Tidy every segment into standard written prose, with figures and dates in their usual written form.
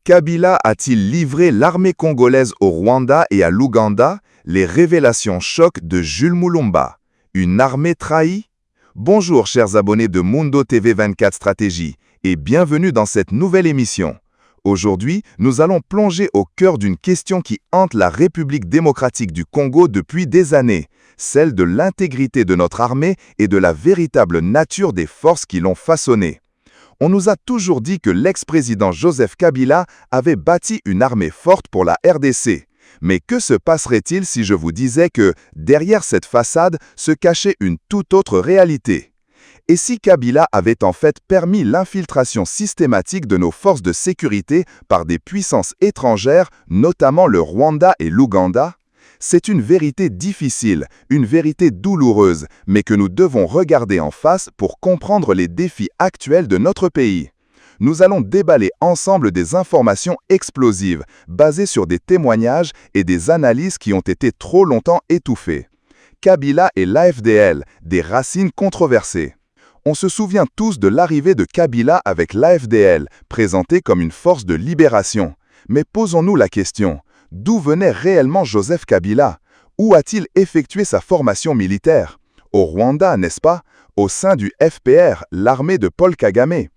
Kabila a-t-il livré l'armée congolaise au Rwanda et à l'Ouganda? Les révélations choc de Jules Mulumba. Une armée trahie? Bonjour chers abonnés de Mundo TV 24 Stratégie et bienvenue dans cette nouvelle émission. Aujourd'hui, nous allons plonger au cœur d'une question qui hante la République démocratique du Congo depuis des années, celle de l'intégrité de notre armée et de la véritable nature des forces qui l'ont façonnée. On nous a toujours dit que l'ex-président Joseph Kabila avait bâti une armée forte pour la RDC. Mais que se passerait-il si je vous disais que, derrière cette façade, se cachait une toute autre réalité? Et si Kabila avait en fait permis l'infiltration systématique de nos forces de sécurité par des puissances étrangères, notamment le Rwanda et l'Ouganda? C'est une vérité difficile, une vérité douloureuse, mais que nous devons regarder en face pour comprendre les défis actuels de notre pays. Nous allons déballer ensemble des informations explosives, basées sur des témoignages et des analyses qui ont été trop longtemps étouffées. Kabila et l'AFDL, des racines controversées. On se souvient tous de l'arrivée de Kabila avec l'AFDL, présentée comme une force de libération. Mais posons-nous la question. D'où venait réellement Joseph Kabila? Où a-t-il effectué sa formation militaire? Au Rwanda, n'est-ce pas? Au sein du FPR, l'armée de Paul Kagame.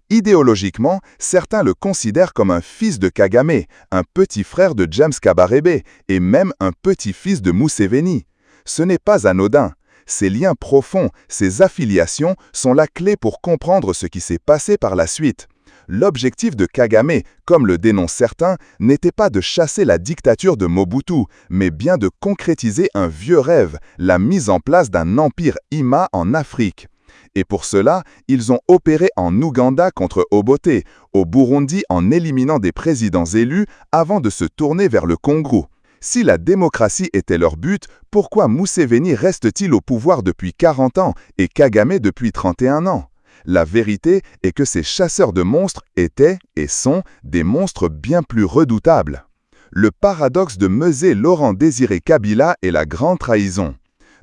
Idéologiquement, certains le considèrent comme un fils de Kagame, un petit frère de James Kabarebe et même un petit-fils de Museveni. Ce n'est pas anodin. Ces liens profonds, ces affiliations sont la clé pour comprendre ce qui s'est passé par la suite. L'objectif de Kagame, comme le dénoncent certains, n'était pas de chasser la dictature de Mobutu, mais bien de concrétiser un vieux rêve, la mise en place d'un empire Ima en Afrique. Et pour cela, ils ont opéré en Ouganda contre Obote, au Burundi en éliminant des présidents élus avant de se tourner vers le Congo. Si la démocratie était leur but, pourquoi Museveni reste-t-il au pouvoir depuis 40 ans et Kagame depuis 31 ans? La vérité est que ces chasseurs de monstres étaient et sont des monstres bien plus redoutables. Le paradoxe de Mzee Laurent Désiré Kabila est la grande trahison.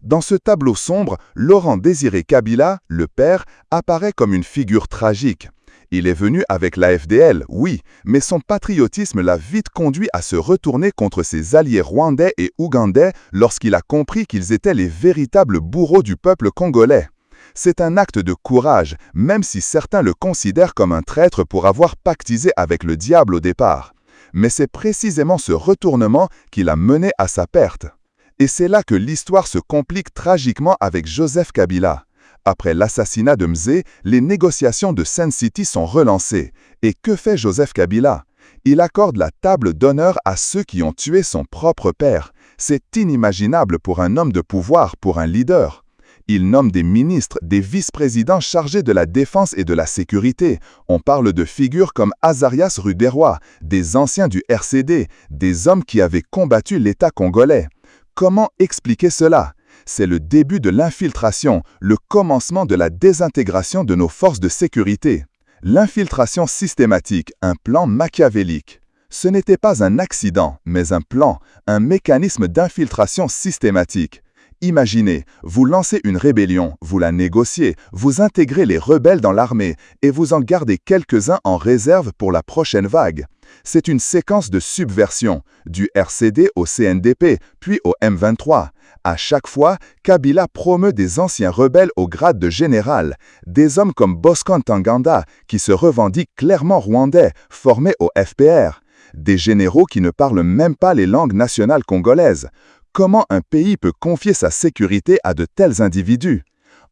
Dans ce tableau sombre, Laurent Désiré Kabila, le père, apparaît comme une figure tragique. Il est venu avec l'AFDL, oui, mais son patriotisme l'a vite conduit à se retourner contre ses alliés rwandais et ougandais lorsqu'il a compris qu'ils étaient les véritables bourreaux du peuple congolais. C'est un acte de courage, même si certains le considèrent comme un traître pour avoir pactisé avec le diable au départ. Mais c'est précisément ce retournement qui l'a mené à sa perte. Et c'est là que l'histoire se complique tragiquement avec Joseph Kabila. Après l'assassinat de Mzee, les négociations de Sun City sont relancées. Et que fait Joseph Kabila? Il accorde la table d'honneur à ceux qui ont tué son propre père. C'est inimaginable pour un homme de pouvoir, pour un leader. Il nomme des ministres, des vice-présidents chargés de la défense et de la sécurité. On parle de figures comme Azarias Ruderoy, des anciens du RCD, des hommes qui avaient combattu l'État congolais. Comment expliquer cela? C'est le début de l'infiltration, le commencement de la désintégration de nos forces de sécurité. L'infiltration systématique, un plan machiavélique. Ce n'était pas un accident, mais un plan, un mécanisme d'infiltration systématique. Imaginez, vous lancez une rébellion, vous la négociez, vous intégrez les rebelles dans l'armée et vous en gardez quelques-uns en réserve pour la prochaine vague. C'est une séquence de subversion, du RCD au CNDP, puis au M23. À chaque fois, Kabila promeut des anciens rebelles au grade de général, des hommes comme Bosco Ntaganda, qui se revendiquent clairement rwandais, formés au FPR, des généraux qui ne parlent même pas les langues nationales congolaises. Comment un pays peut confier sa sécurité à de tels individus?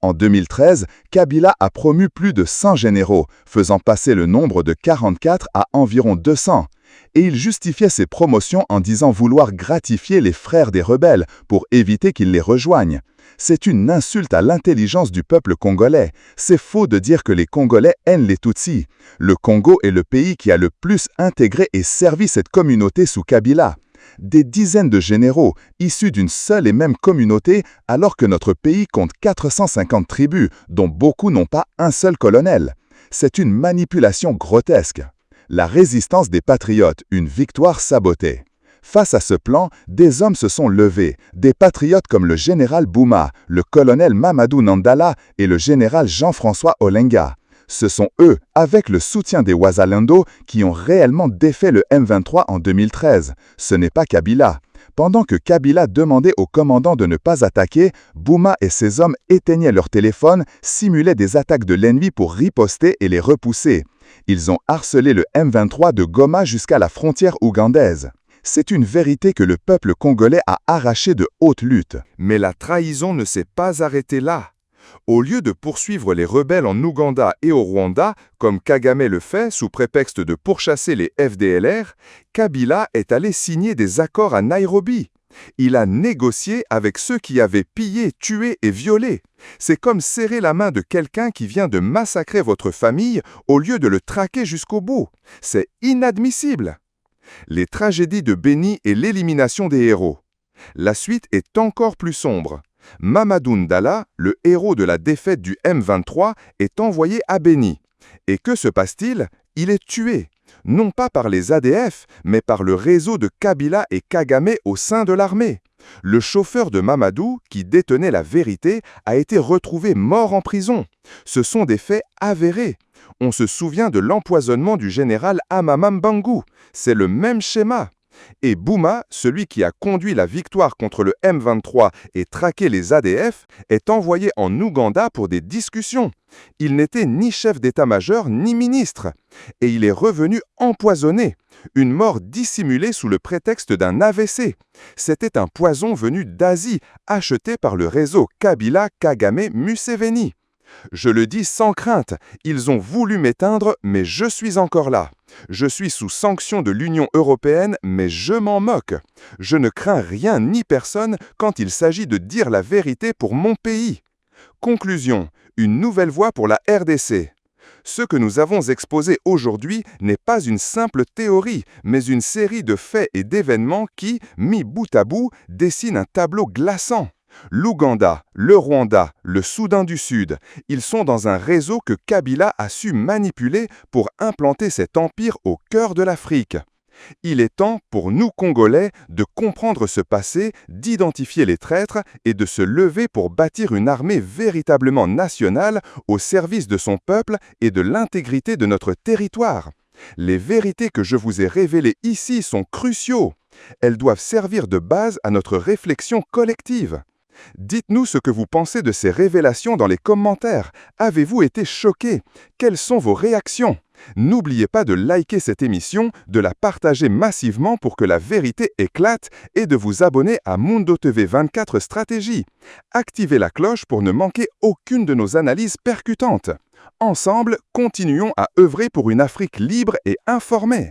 En 2013, Kabila a promu plus de 100 généraux, faisant passer le nombre de 44 à environ 200. Et il justifiait ces promotions en disant vouloir gratifier les frères des rebelles pour éviter qu'ils les rejoignent. C'est une insulte à l'intelligence du peuple congolais. C'est faux de dire que les Congolais hainent les Tutsis. Le Congo est le pays qui a le plus intégré et servi cette communauté sous Kabila. Des dizaines de généraux, issus d'une seule et même communauté, alors que notre pays compte 450 tribus, dont beaucoup n'ont pas un seul colonel. C'est une manipulation grotesque. La résistance des patriotes, une victoire sabotée. Face à ce plan, des hommes se sont levés, des patriotes comme le général Bouma, le colonel Mamadou Nandala et le général Jean-François Olenga. Ce sont eux, avec le soutien des Wazalendo, qui ont réellement défait le M23 en 2013. Ce n'est pas Kabila. Pendant que Kabila demandait au commandant de ne pas attaquer, Bouma et ses hommes éteignaient leur téléphone, simulaient des attaques de l'ennemi pour riposter et les repousser. Ils ont harcelé le M23 de Goma jusqu'à la frontière ougandaise. C'est une vérité que le peuple congolais a arrachée de haute lutte. Mais la trahison ne s'est pas arrêtée là. Au lieu de poursuivre les rebelles en Ouganda et au Rwanda, comme Kagame le fait sous prétexte de pourchasser les FDLR, Kabila est allé signer des accords à Nairobi. Il a négocié avec ceux qui avaient pillé, tué et violé. C'est comme serrer la main de quelqu'un qui vient de massacrer votre famille au lieu de le traquer jusqu'au bout. C'est inadmissible. Les tragédies de Béni et l'élimination des héros. La suite est encore plus sombre. Mamadou Ndala, le héros de la défaite du M23, est envoyé à Béni. Et que se passe-t-il? Il est tué, non pas par les ADF, mais par le réseau de Kabila et Kagame au sein de l'armée. Le chauffeur de Mamadou, qui détenait la vérité, a été retrouvé mort en prison. Ce sont des faits avérés. On se souvient de l'empoisonnement du général Amama Mbangu. C'est le même schéma. Et Bouma, celui qui a conduit la victoire contre le M23 et traqué les ADF, est envoyé en Ouganda pour des discussions. Il n'était ni chef d'état-major ni ministre. Et il est revenu empoisonné. Une mort dissimulée sous le prétexte d'un AVC. C'était un poison venu d'Asie, acheté par le réseau Kabila-Kagame-Museveni. Je le dis sans crainte, ils ont voulu m'éteindre, mais je suis encore là. Je suis sous sanction de l'Union européenne, mais je m'en moque. Je ne crains rien ni personne quand il s'agit de dire la vérité pour mon pays. Conclusion, une nouvelle voie pour la RDC. Ce que nous avons exposé aujourd'hui n'est pas une simple théorie, mais une série de faits et d'événements qui, mis bout à bout, dessinent un tableau glaçant. L'Ouganda, le Rwanda, le Soudan du Sud, ils sont dans un réseau que Kabila a su manipuler pour implanter cet empire au cœur de l'Afrique. Il est temps pour nous Congolais de comprendre ce passé, d'identifier les traîtres et de se lever pour bâtir une armée véritablement nationale au service de son peuple et de l'intégrité de notre territoire. Les vérités que je vous ai révélées ici sont cruciaux. Elles doivent servir de base à notre réflexion collective. Dites-nous ce que vous pensez de ces révélations dans les commentaires. Avez-vous été choqués? Quelles sont vos réactions? N'oubliez pas de liker cette émission, de la partager massivement pour que la vérité éclate et de vous abonner à Mundo TV 24 Stratégie. Activez la cloche pour ne manquer aucune de nos analyses percutantes. Ensemble, continuons à œuvrer pour une Afrique libre et informée.